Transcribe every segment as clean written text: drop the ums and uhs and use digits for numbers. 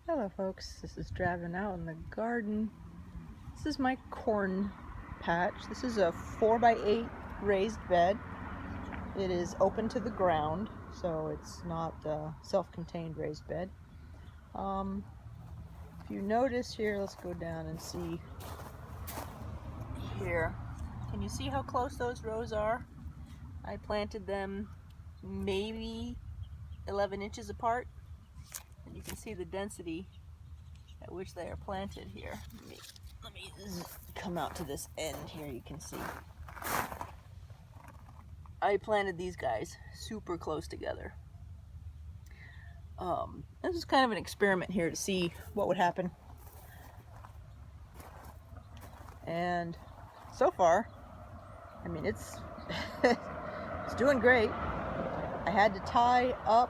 Hello folks, this is Driving Out in the Garden. This is my corn patch. This is a 4x8 raised bed. It is open to the ground, so it's not a self-contained raised bed. If you notice here, let's go down and see here. Can you see how close those rows are? I planted them maybe 11 inches apart, and you can see the density at which they are planted here. Let me come out to this end here. You can see I planted these guys super close together. This is kind of an experiment here to see what would happen, and so far, I mean, it's it's doing great. I had to tie up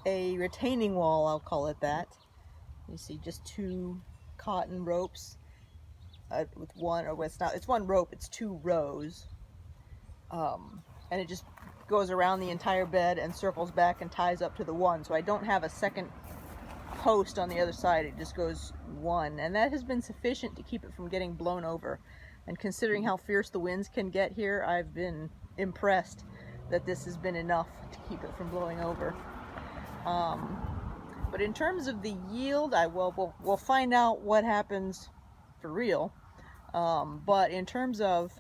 a retaining wall, I'll call it that. You see just two cotton ropes with one, or it's one rope, it's two rows, and it just goes around the entire bed and circles back and ties up to the one, so I don't have a second post on the other side. It just goes one, and that has been sufficient to keep it from getting blown over. And considering how fierce the winds can get here, I've been impressed that this has been enough to keep it from blowing over. But in terms of the yield, we'll find out what happens for real. But in terms of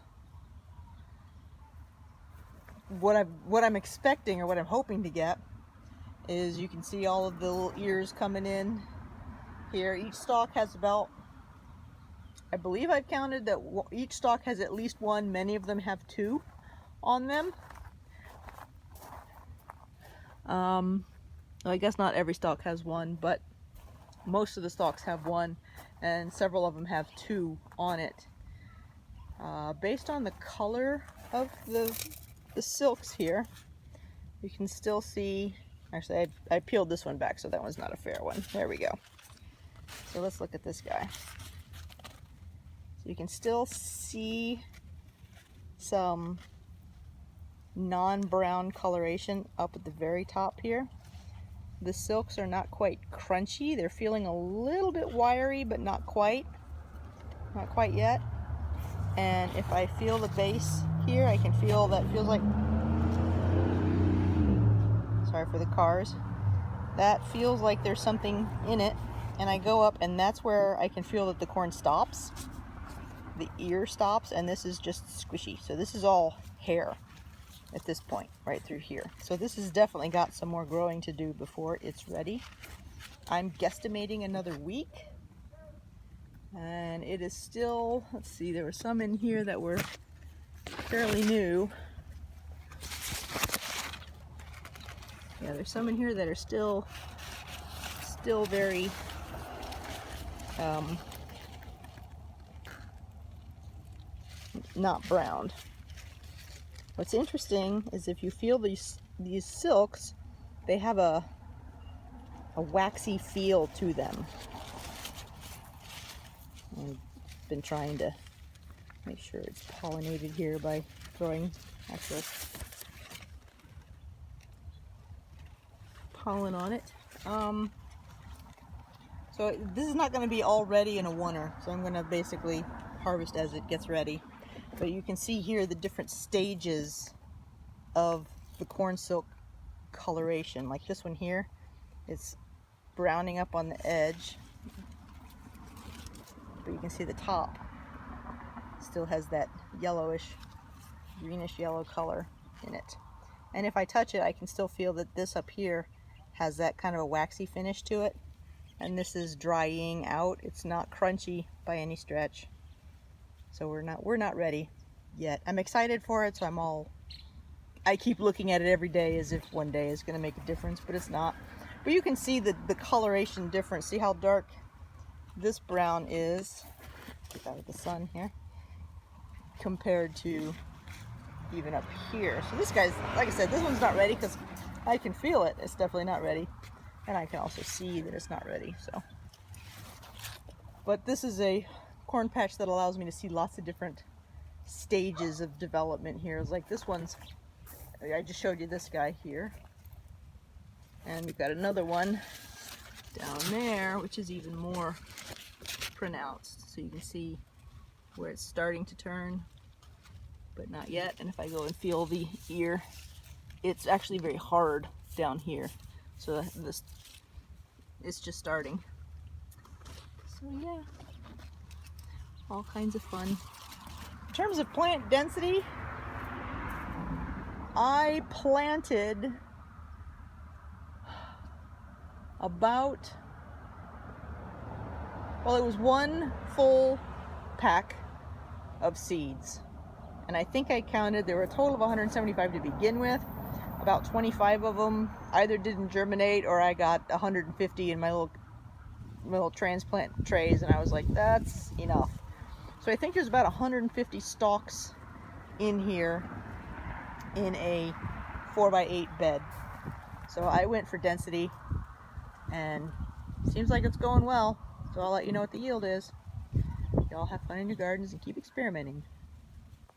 what I'm expecting, or what I'm hoping to get, is you can see all of the little ears coming in here. Each stalk has about, I believe I've counted that each stalk has at least one. Many of them have two on them. Well, I guess not every stalk has one, but most of the stalks have one, and several of them have two on it. Based on the color of the silks here, you can still see, actually I peeled this one back, so that one's not a fair one. There we go. So let's look at this guy. So you can still see some non-brown coloration up at the very top here. The silks are not quite crunchy. They're feeling a little bit wiry, but not quite yet. And if I feel the base here, I can feel that feels like, sorry for the cars, that feels like there's something in it. And I go up, and that's where I can feel that the corn stops. The ear stops, and this is just squishy. So this is all hair at this point, right through here. So this has definitely got some more growing to do before it's ready. I'm guesstimating another week. And it is still, let's see, there were some in here that were fairly new. Yeah, there's some in here that are still very not browned. What's interesting is if you feel these silks, they have a waxy feel to them. I've been trying to make sure it's pollinated here by throwing actual pollen on it. So this is not going to be all ready in a oneer, so I'm going to basically harvest as it gets ready. But you can see here the different stages of the corn silk coloration. Like this one here, it's browning up on the edge, but you can see the top still has that yellowish, greenish yellow color in it. And if I touch it, I can still feel that this up here has that kind of a waxy finish to it. And this is drying out. It's not crunchy by any stretch. So we're not ready yet. I'm excited for it, so I keep looking at it every day as if one day is going to make a difference, but it's not. But you can see the coloration difference. See how dark this brown is, get out of the sun here, compared to even up here. So this guy's, like I said, this one's not ready because I can feel it. It's definitely not ready. And I can also see that it's not ready. So, but this is a corn patch that allows me to see lots of different stages of development here. It's like this one's, I just showed you this guy here. And we've got another one down there, which is even more pronounced. So you can see where it's starting to turn, but not yet. And if I go and feel the ear, it's actually very hard down here. So this, it's just starting. So yeah, all kinds of fun. In terms of plant density, I planted about, well, it was one full pack of seeds. And I think I counted, there were a total of 175 to begin with. About 25 of them either didn't germinate or I got 150 in my little transplant trays, and I was like, that's enough. So I think there's about 150 stalks in here in a 4x8 bed. So I went for density, and seems like it's going well. So I'll let you know what the yield is. Y'all have fun in your gardens and keep experimenting.